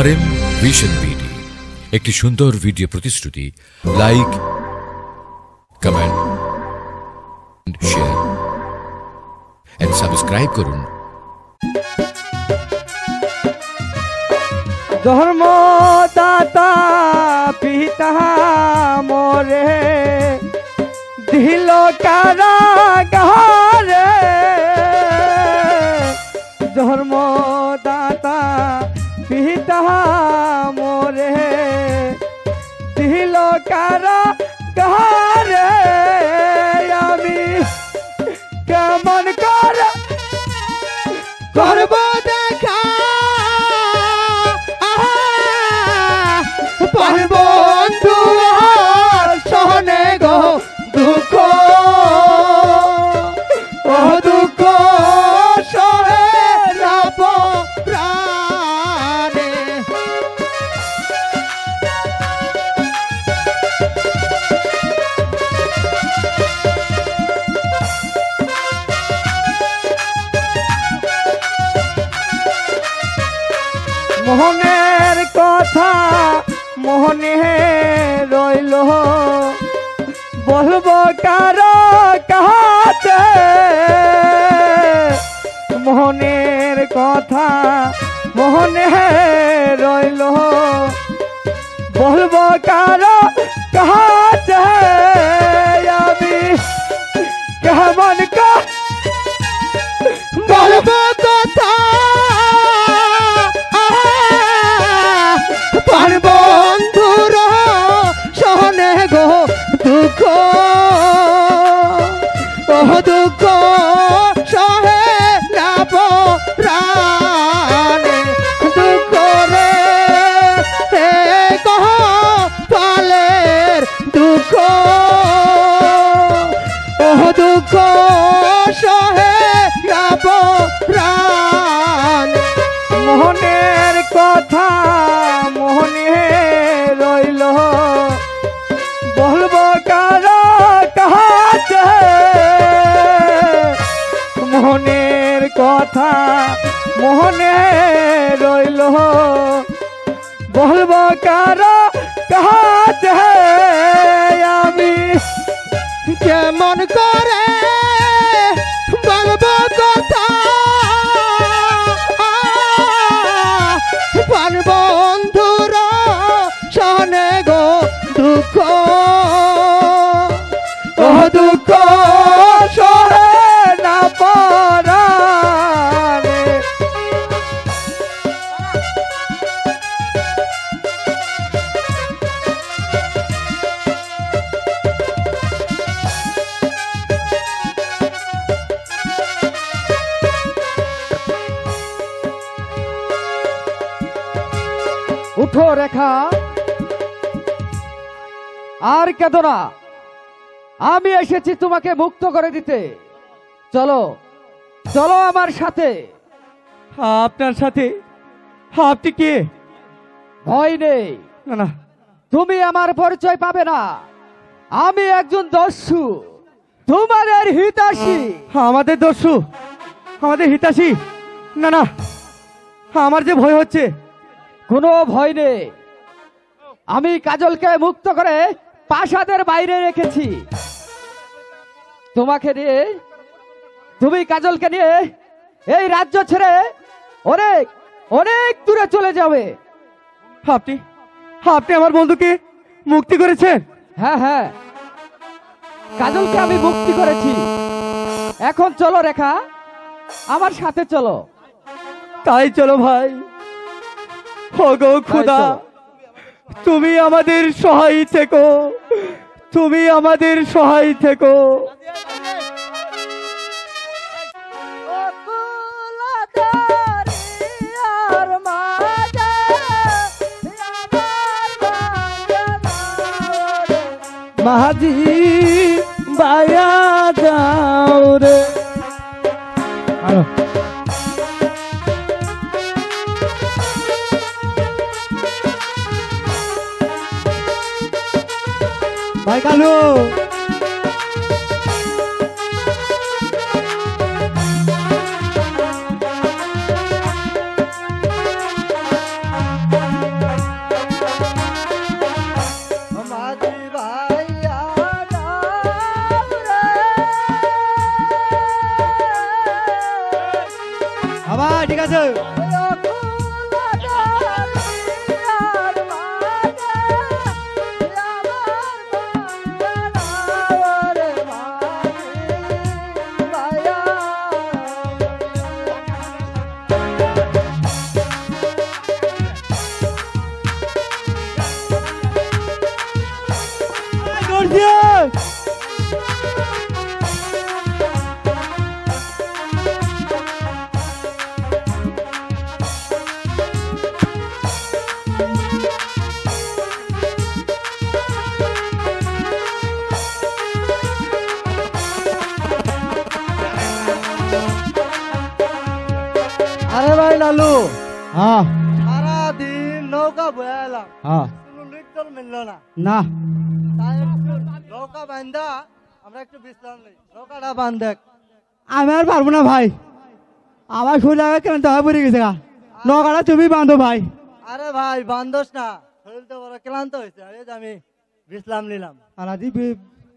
RM vision BD একটি সুন্দর video প্রতিশ্রুতি। Like, comment, share and subscribe করুন। ধর্মদাতা পিতা মোরে দিল কারাগারে, ধর্মদাতা পিতা মোরে দিল কারাগারে। আমি কেমন করে করব দেখা বন্ধু সহনে গো দুঃখ, ও দুঃখ সহে লাভ প্রাণে। মোহনের কথা মোহনে রইল, বলবো কারো কাছে। মোহনের কথা মোহনে রইল, বলবো কারো কাছে। আমি কেমন বলবো কথা বন্ধুর সহনে গো দুঃখ, ও দুঃখ সহে লাভ প্রাণে। দুঃখ রে কহ পালের দুঃখ, ও দুঃখ সহে লাভ প্রাণে। মোহনের কথা মোহনে রইল, বলবো কারো কাছে। মোহনের কথা মোহনে রইল, বলবো কারো কাছে। আমি কেমন করে বলবো কথা বন্ধুর সহনে গো দুঃখ, ও দুঃখ সহে না পরাণে। উঠো রেখা, আর কেঁদো না, আমি এসেছি তোমাকে মুক্ত করে দিতে। চলো চলো আমার সাথে। আপনার সাথে? আপনি কে? ভয় নেই, না না, তুমি আমার পরিচয় পাবে না। আমি একজন দস্যু, তোমাদের হিতাশী। আমাদের দস্যু? আমাদের হিতাশী? না না, আমার যে ভয় হচ্ছে। কোনো ভয় নেই, আমি কাজলকে মুক্ত করে প্রাসাদের বাইরে রেখেছি। তোমাকে নিয়ে, তুমি কাজলকে নিয়ে এই রাজ্য ছেড়ে অনেক অনেক দূরে চলে যাবে। আপনি আপনি আমার বন্ধুকে মুক্তি করেছেন? হ্যাঁ হ্যাঁ, কাজলকে আমি মুক্তি করেছি। এখন চলো রেখা, আমার সাথে চলো। তাই চলো ভাই। ওগো খোদা, তুমি আমাদের সহায় থেকো, তুমি আমাদের সহায় থেকো। মাঝি বায়া যাও রে। ভাই কালু, আছে আরে ভাই লালু, হ্যাঁ সারাদিন নৌকা বয়ালাম, হ্যাঁ কোনো লিটল মিলল না। না তাই একটু নৌকা বান্ধা আমরা একটু বিশ্রাম নেই। নৌকাটা বান্ধ দেখ। আমি আর পারবো না ভাই, আমার শরীর আগে কেন দহা পড়ে গেছে নৌকাটা তুমি বাঁধো ভাই। আরে ভাই বান্ধস না, শরীর তো বড় ক্লান্ত হয়েছে। এই যে আমি বিশ্রাম নিলাম। আলাদি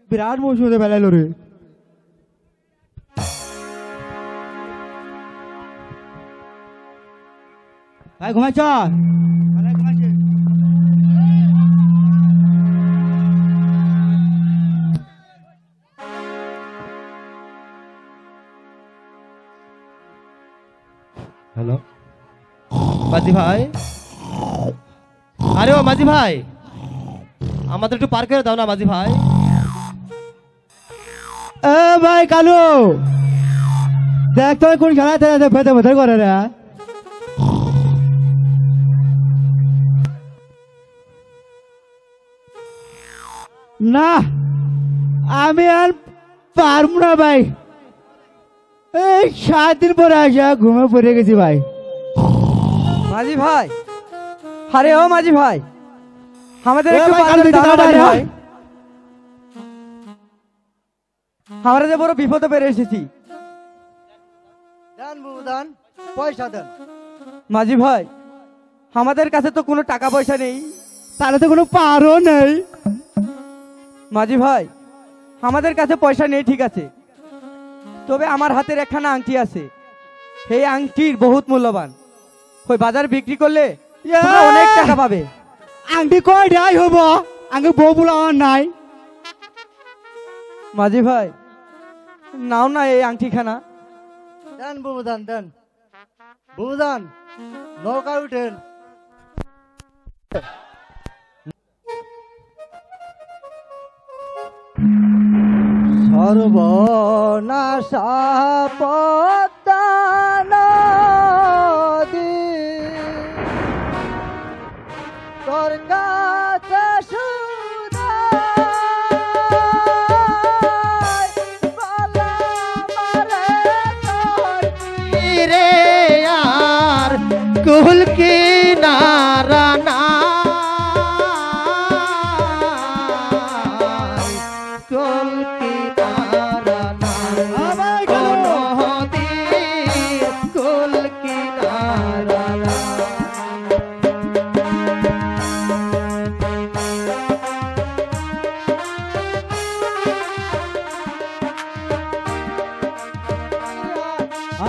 বিরাট মৌসুমে বেলাইলো রে। ভাই ঘুমাইছ? হ্যালো মাঝি ভাই, আরে ও মাঝি ভাই, আমাদের একটু পার করে দাও না মাঝি ভাই। এ ভাই কালু, দেখ তো কোন খেলাতে ভেতর ভেতর করে রে। না আমি আর পারবো না ভাই, এই 7 দিন পরে আসা ঘুমে পড়ে গেছি ভাই। মাঝি ভাই, আরে ও মাঝি ভাই, আমাদের এ একটু ভাই, পার কালু করে দাও না দিতে মাঝি দাও। ভাই। আমরা যে বড় বিপদে পেরে এসেছি। দেন বুদান, পয়সা দেন। মাঝি ভাই, আমাদের কাছে তো কোনো টাকা পয়সা নেই। তাহলে তো কোনো পারও নেই। মাঝি ভাই, আমাদের কাছে পয়সা নেই ঠিক আছে, তবে আমার হাতের একখানা আংটি আছে। এই আংটির বহুত মূল্যবান, ওই বাজার বিক্রি করলে তোমরা অনেক টাকা পাবে। আংটি কয়টাই হবো, আগে বউ বলে আমার নাই। মাঝি ভাই, নাও না এই আংটিখানা। দেন বুবুদান, দেন বুবুদান, নৌকা উঠেন। সর্বনাশা পদ্মা নদী, তোর কাছে শুনাই বলা মারে তোর রে আর কুল কিনারা না, কুল কিনারা না, নদীর কুল কিনারা না।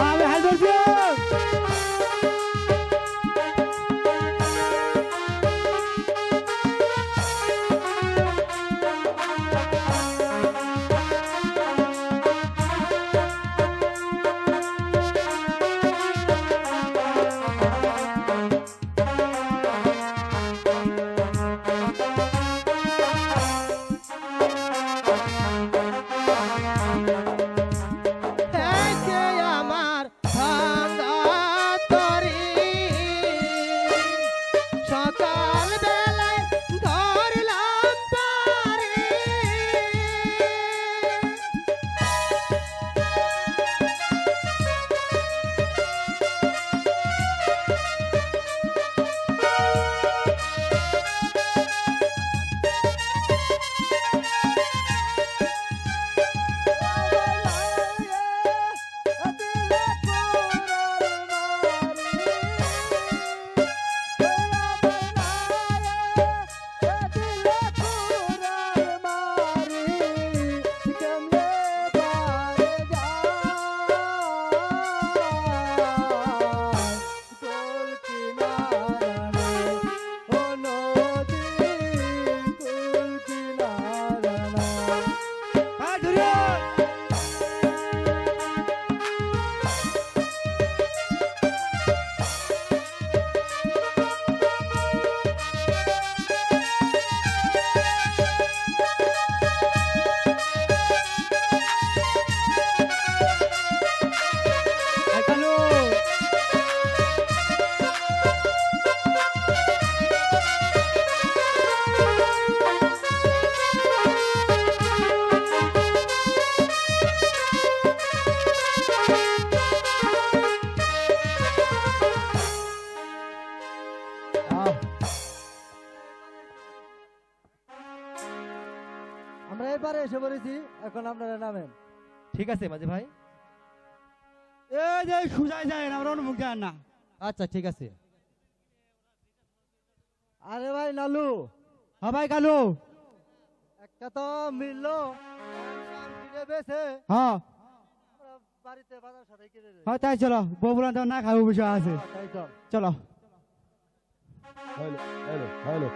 আমি হাল ধরছি। এই পারে এসে পড়েছি, এখন আপনারা নামেন। ঠিক আছে মাঝি ভাই। এই যে সুজাই যায় আমরা অনুমুখ দেন না। আচ্ছা ঠিক আছে। আরে ভাই নালু, হ্যাঁ ভাই কালু। একটা তো মিললো বেছে হ্যাঁ বাড়িতে বাজার সাথে কিনে রে। হ্যাঁ তাই চলো, বউ বলান তো না খাবো বিষয় আছে, তাই চল। চলো। Hello hello hello